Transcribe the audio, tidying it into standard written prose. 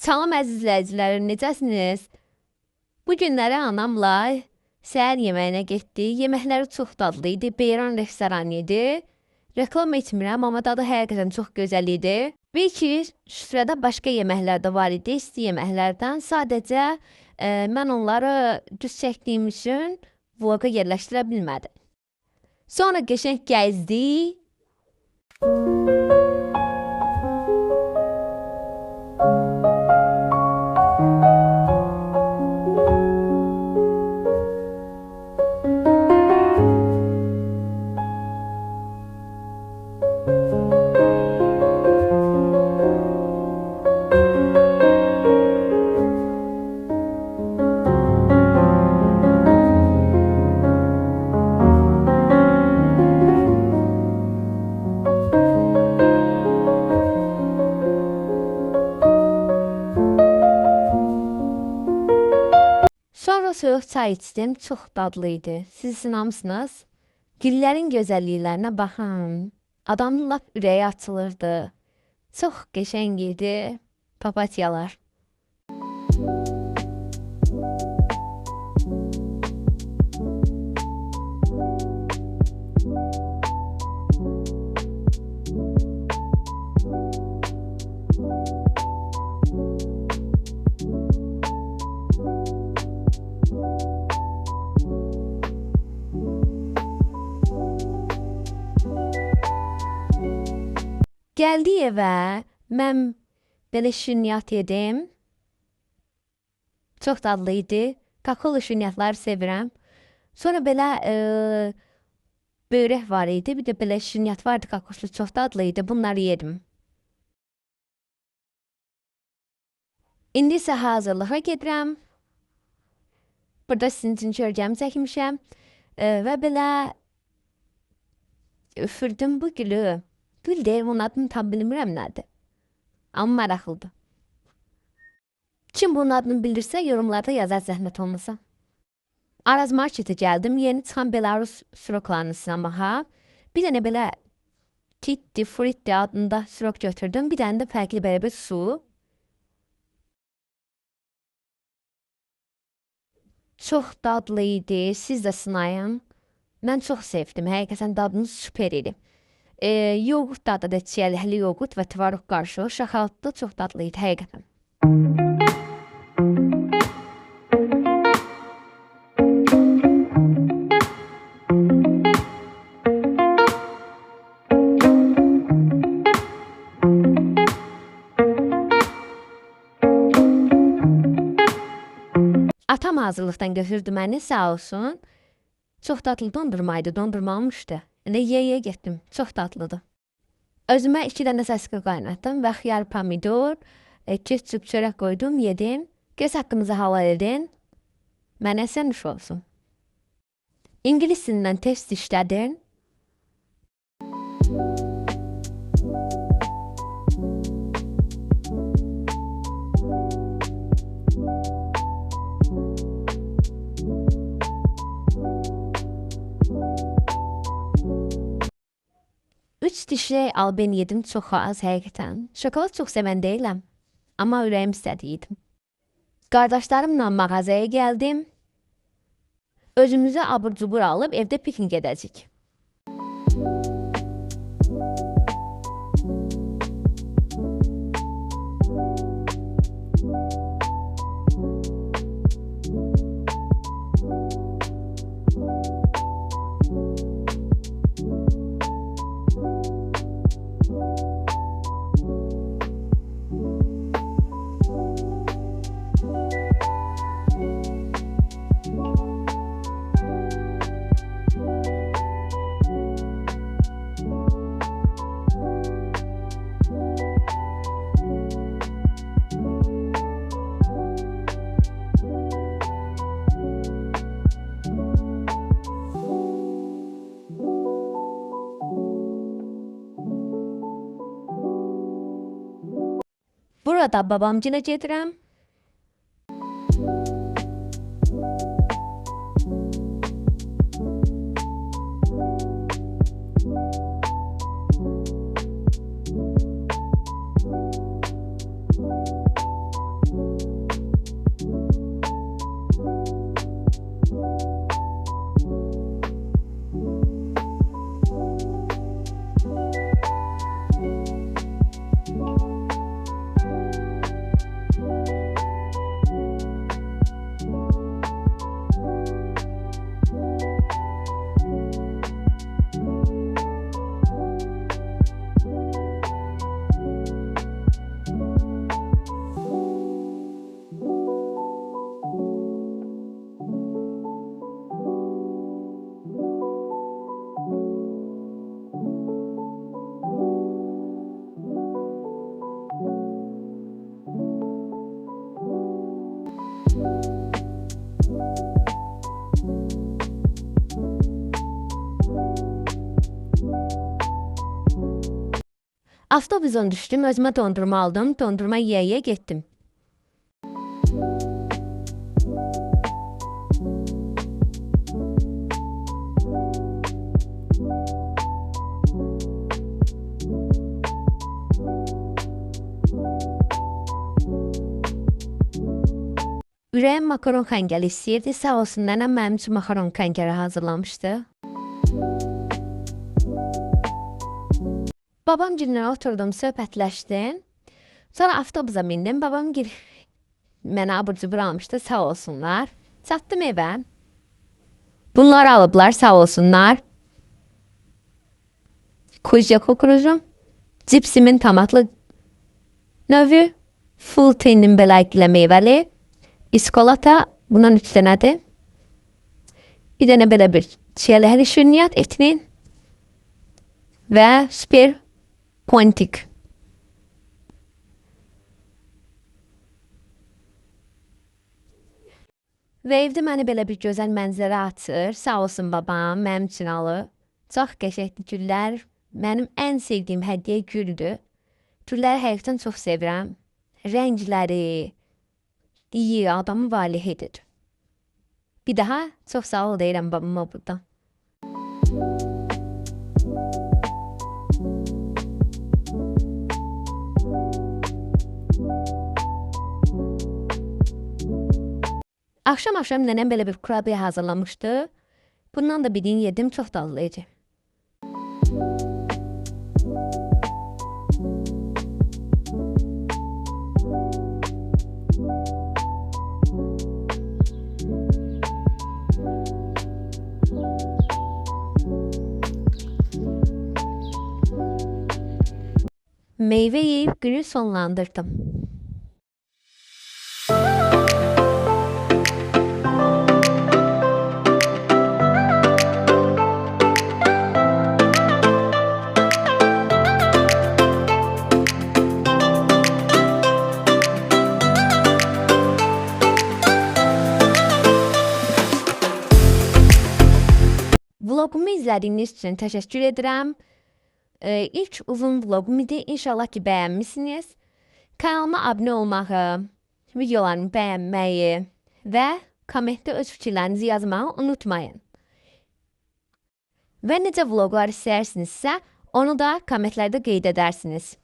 Salam əziz izləyicilər, necəsiniz? Bu günləri anamla səhər yeməyinə getdik. Yeməkləri çox dadlı idi. Beyran restoranı idi. Reklam etmirəm, amma dadı həqiqətən çox gözəl idi. Bir ki, süfrədə başqa yeməklər də var idi, isti yeməklərdən. Sadəcə mən onları düz çəkdiyim üçün vloqa yerləşdirə bilmədim. Sonra qəşəng gəzdik. Sonra soyuq çay içdim, çox dadlı idi. Siz inanmısınız? Güllərin gözəlliklərinə baxın. Adamın lap ürəyi açılırdı. Çox qəşəng idi. Papatyalar. Gəldik evə, mən belə şirniyyat yedim. Çox dadlı idi. Kakaolu şirniyyatları sevirəm. Sonra belə börək var idi. Bir də belə şirniyyat vardı, kakoslu, çox dadlı idi. Bunları yedim. İndi isə hazırlığa gedirəm. Burada sizin üçün kölgəmi çəkmişəm. Və belə üfürdüm bu gülü. Gül deyil, onun adını tam bilmirəm nədir. Amma maraqlıdır. Kim bunun adını bilirsə, yorumlarda yazar zəhmət olmasa. Araz Marketə gəldim. Yeni çıxan Belarus siroklarını sınamağa. Bir dənə belə Titti Fritti adında sirok götürdüm. Bir dənə də fərqli belə bir su. Çox dadlı idi. Siz də sınayın. Mən çox sevdim. Həqiqətən dadınız süper idi. Yoğurt dadı da çiyələkli yoğurt və tvarıq qarışıq. Şokoladlı çox dadlı idi həqiqətən. Atam hazırlıqdan götürdü məni, sağ olsun. Çox dadlı dondurmaydı, dondurma almışdı. Elə yeyə getdim, çox dadlıdır. Özümə 2 dənə səskə qaynatdım və xiyar pomidor, ketçup çörək qoydum, yedim. Göz haqqınızı halal edin. Mənə sənuş olsun. İngilis dilindən test işlədin. Üç dişli alben yedim, çox az həqiqətən. Şokolad çox sevən deyiləm. Amma ürəyim istədi yedim. Qardaşlarımla mağazaya gəldim. Özümüzə abur-cubur alıb evdə piknik edəcək. Burada babamgila gedirəm. Avtobusdan düşdüm, özümə dondurma aldım, dondurma yeyə getdim. Ürəyim makaron xəngəli istəyirdi, sağ olsun nənəm mənim üçün makaron xəngəli hazırlamışdı. Babam gilinə oturdum, söhbətləşdim. Sonra avtobusa mindim, babam mənə abur-cubur almışdı, sağ olsunlar. Çatdım evə. Bunları alıblar, sağ olsunlar. Kuzya kukurucum, cipsimin tomatlı növü, full teinin beləliklə meyvəli, iskolata, bunun 3 dənədir. Bir dənə belə bir çiyələli şirniyyat etinin və super pontik. Və evdə məni belə bir gözəl mənzərə açır. Sağ olsun babam, mənim üçün alıb. Çox qəşəngli güllər. Mənim ən sevdiyim hədiyyə güldür. Gülləri həqiqətən çox sevirəm. Rəngləri iyi, adamı valeh edir. Bir daha çox sağ ol deyirəm babama burada. Axşam nənəm belə bir kurabiyə hazırlamışdı. Bundan da birini yedim, çox dadlı idi. Meyve yiyip günü sonlandırdım. Vlogumu izlediğiniz için teşekkür ederim. İlk uzun vlogum idi. İnşallah ki bəyənmisiniz. Kanalıma abunə olmağı, videolarımı bəyənməyi və kommentdə öz fikirlərinizi yazmağı unutmayın. Və necə vloglar istəyirsinizsə, onu da kommentlərdə qeyd edərsiniz.